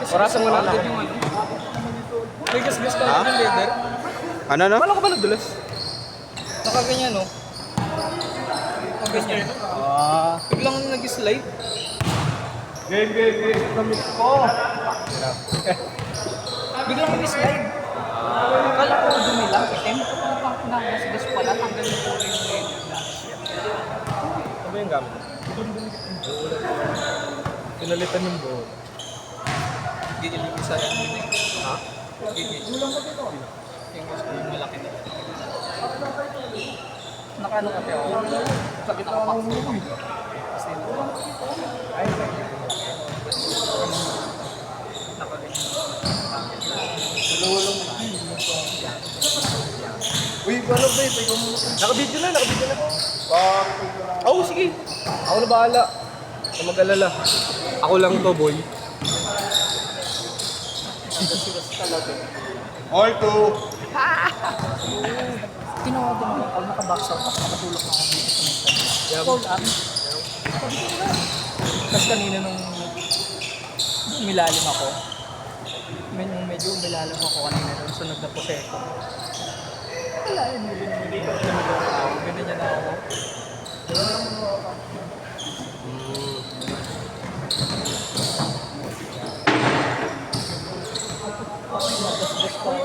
Orasan mo na agad yung ano. May gas-gas ka ng leather. Ano, no? Paano ka ba nagdulas? Nakaganyan, no? Nakaganyan. Biglang nag-slide. Game. Kamit ko. Biglang nag-slide. Akala ko dumi lang. Eh, pang gas pala. Tanggal yung kulay ng leather. Ano ba yung gamit? Pinalitan yung buo. Hindi niya isa yan. Ha? Hindi niya. Yung malaki na. Nakaano kasi ako. Sakit ako pa. Kasi Uy, paano ba ito? Naka-video na. Oo, sige. Ako na bahala. Huwag mag-alala. Ako lang to, boy. All two. tinawagan mo ako, naka-box out, tapos nakatulog ako dito sa may tabi. Call up. Tapos kanina nung umilalim ako, medyo umilalim ako kanina nung sunod na poseko. Wala yun, ganun niya na ako. Nagasgas pa ako.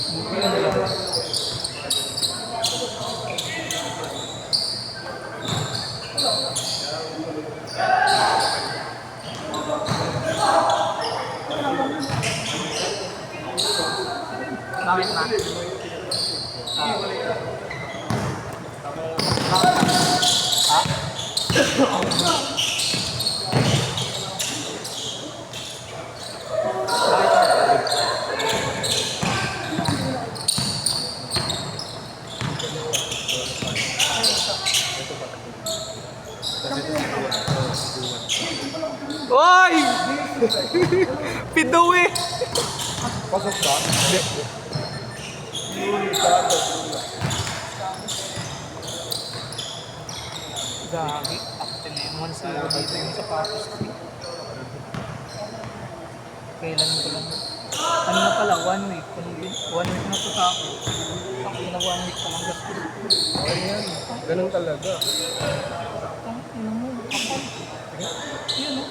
Buti na lang. Bakit na? Oy! Pidaw eh! Pasok ba? Hindi. Gagi. Ako naman sa dito yung sapatos ko. Kailan ko lang. Ano na pala, 1 week. 1 week na to sa ako. Ako na 1 week pa lang gastos. Ayan. Ganun talaga. Ang ino mo, kapal. Yun o.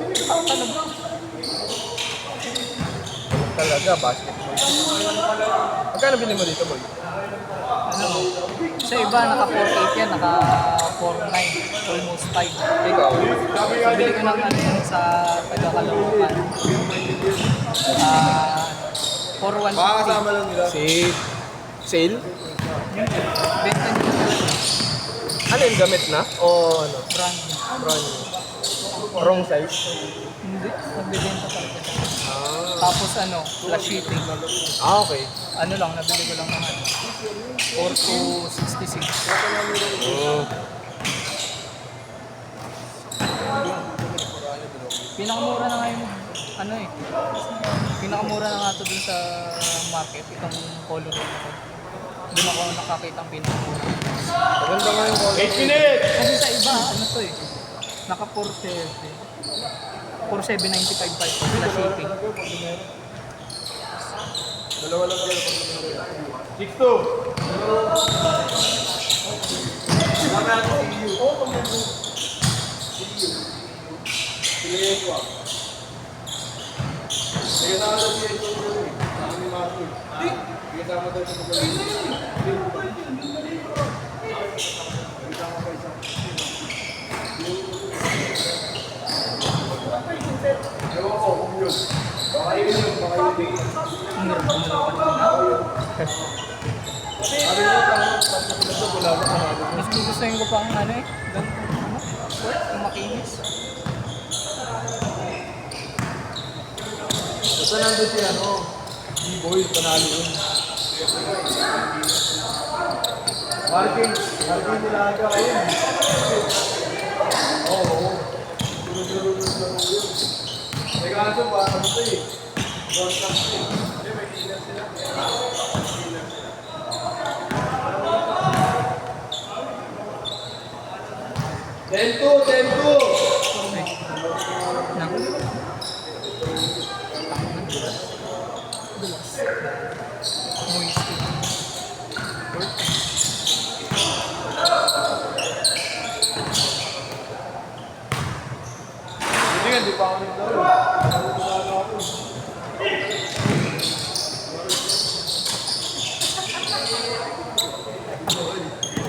Ako talaga. Ganun talaga, basketball. Magkano bilhin mo dito, boy? Ano, sa iba naka 4.8 yan, naka 4.9, almost 5. Ikaw? Bili ko ng ano yan sa taga-Caloocan. 4.150. Makakasama lang nila. Sale? Benta nyo na talaga. Ano yung gamit na? O ano? Brand. Brand new. Wrong size? Hindi, nagbibenta talaga siya. Ah. Tapos ano, plus shipping. Okay. Ano lang, nabili ko lang ng ano, 4 to 66. Oh. Pinakamura na ngayon, ano eh, pinakamura na nga ito dun sa market, itong color na ito. Doon ako nakakita ang pinakamura. Maganda nga yung color. 8 minutes! Kasi sa iba, ano to eh, naka 4.7. 4.795 plus shipping. Dalawa lang kayo. 6-2. Ang hirap bumulawan na. Mas gugustuhin ko pa ang ano eh, yung makinis. Basta nandun si ano, B-boy, panalo yun. Marking nila aga ayun. Oo. Sunod-sunod yun. Teka kaso ba, ano ito eh? Broadcast eh. Hindi, may killer sila. Tempo! Nang nga, di pa ako nagdalo.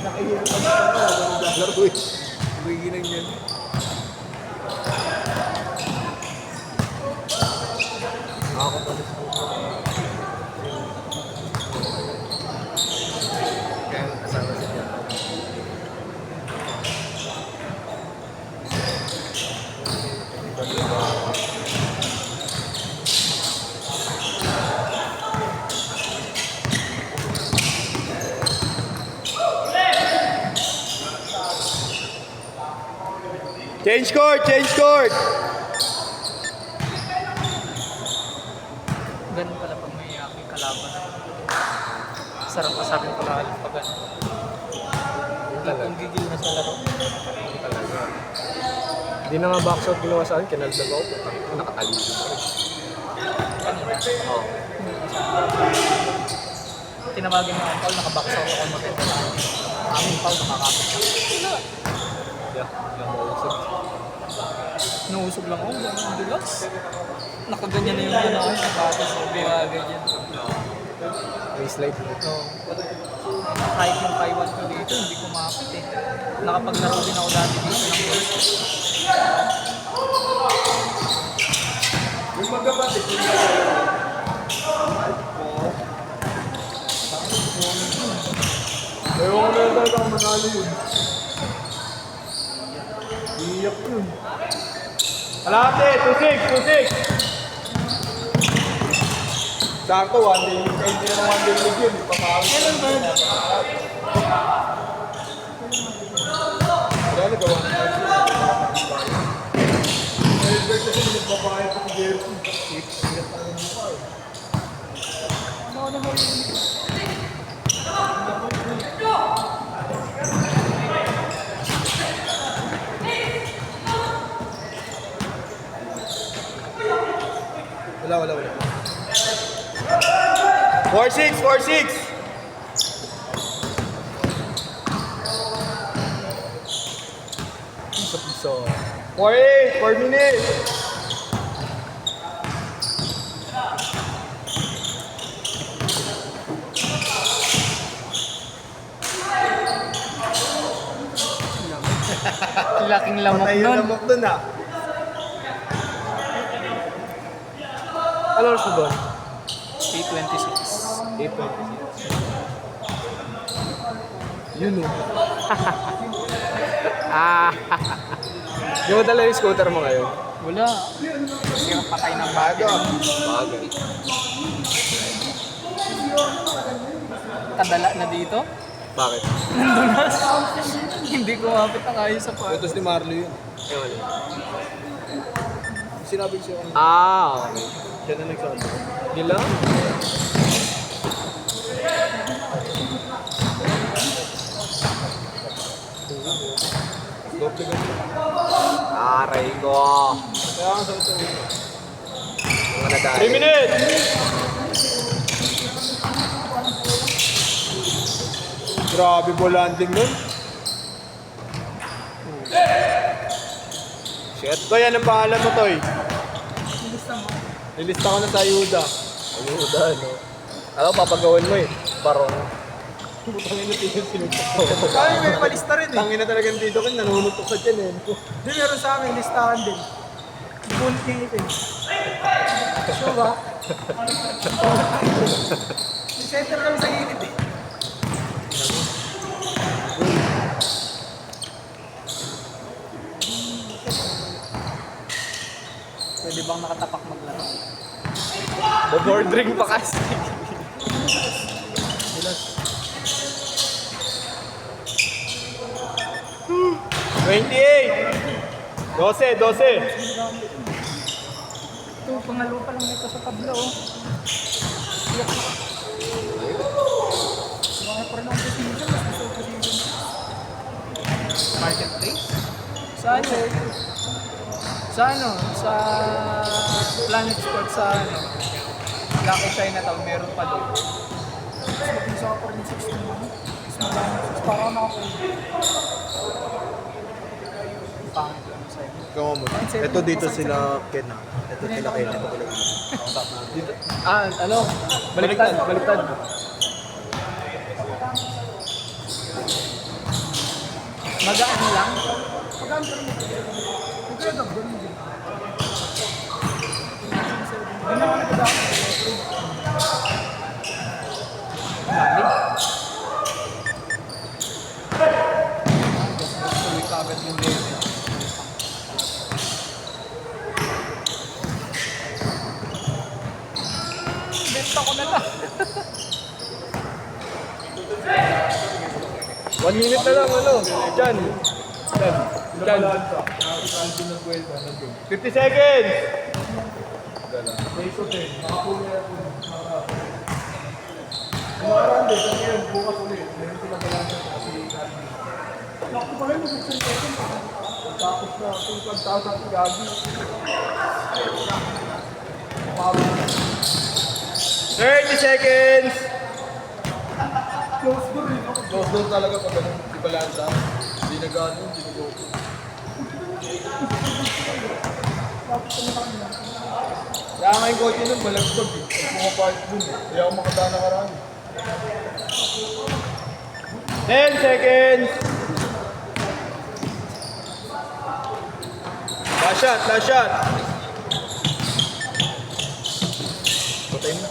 Nakahirap ang laro eh. Nagiginang yan. Ako pa rin. Kaya kasama siya. Change court! Change court! Ganun pala pag may aking kalaban. Sarap kasabing pala pag ano. Kung gigil na sa laro. Talaga. Hindi na nga box out ginawa sa akin, kinaldag ako. Nakatalido pa rin. Oo. Tinawagin mo ang foul, nakabox out ako maganda na. Aming foul, nakakapit na. Yeah, yung mausap. Nausog lang ako, ang dulas. Nakaganyan na yung ano, nakabatas, mga ganyan. May slide. So, kahit yung Taiwan ko dito, hindi ko makapit eh. Nakapaglaro din ako dati dito ng golf. Yung magkapatid, yung ewan ko na lang talaga kung manalo yun. Iyak yun. Alate! 2-6! Sakto, one day. Hindi na ng one day league yun. Papawin. Kailan ba yun? Wala na gawa na. Elbert kasi nagpapahit ko si Jerry. Ano na mo yun? Wala. 4-6! Piso. 4-8! 4 minutes! Laking lamok nun. Lamok dun ah. Ano oras mo doon? 8:26. 8:26. Yun o. Di mo dala yung scooter mo ngayon? Wala. Kasi ang patay ng bago. Bagay. Kadala na dito. Bakit? Nandun na. Hindi ko mapit ang ayos sa pa. Utos ni Marlo yun. Ewan yun. Sinabi ko siya kanina. Okay. Siya na nagsabi. Gila? Doble ganito. Aray ko. Kaya ang sabi ko. Mga nadali. 3 minutes! Grabe ball landing nun. Shit. Toy, anong pangalan mo, Toy? Nilista mo. Nilista ko na sa ayuda. Ayuda, no? Ano, papagawan mo eh. Barong. Putangin na tito sinutok ko. Kaya may palista rin eh. Tangin na talagang tito ko, nanunutok ka dyan eh. Hindi, meron sa amin, listahan din. Bull king ito eh. Sure ba? Center kami sa gilid eh. Pwede bang nakatapak maglaro? Bobordering pa kasi. 28! 12! Ito, pangalo pa lang ito sa tabla oh. Iyak na. Mga pa rin ang position, mas gusto ko position. Marketplace? Sa ano? Sa ano? Sa Planet Sports sa ano? Lucky Chinatown, meron pa doon. Isa ka pa rin 16 mo. Parang ako. Pangit lang. sa'yo. Ikaw mo. Ito dito sila Ken ah. Ito sila Ken. Ito ko lang. Dito, ano? Baliktad, baliktad. Magaan lang. Magaan pa rin. Ito yung gagawin mo din. Hindi naman nagdaan. Dami. Gusto kagad yung dito. Benta ko na lang. 1 minute na lang, ano? Diyan. Diyan. 50 seconds! Beso 10. Nakapulo na po. Kumakaraan din. Kasi yun, bukas ulit. Meron sila balansa kasi Gagi. Naku pa rin, mag-6 seconds. Tapos na, kung pagtaas natin Gagi. 30 seconds! Close door rin ako. Close door talaga pag ganun, di balansa. Hindi na gano'n, hindi na go. Kaya nga yung kotse nun, malagbag eh. Pag pumapart dun eh. Kaya ako makadaan na karami. 10 seconds! Last shot, last shot! Patay na.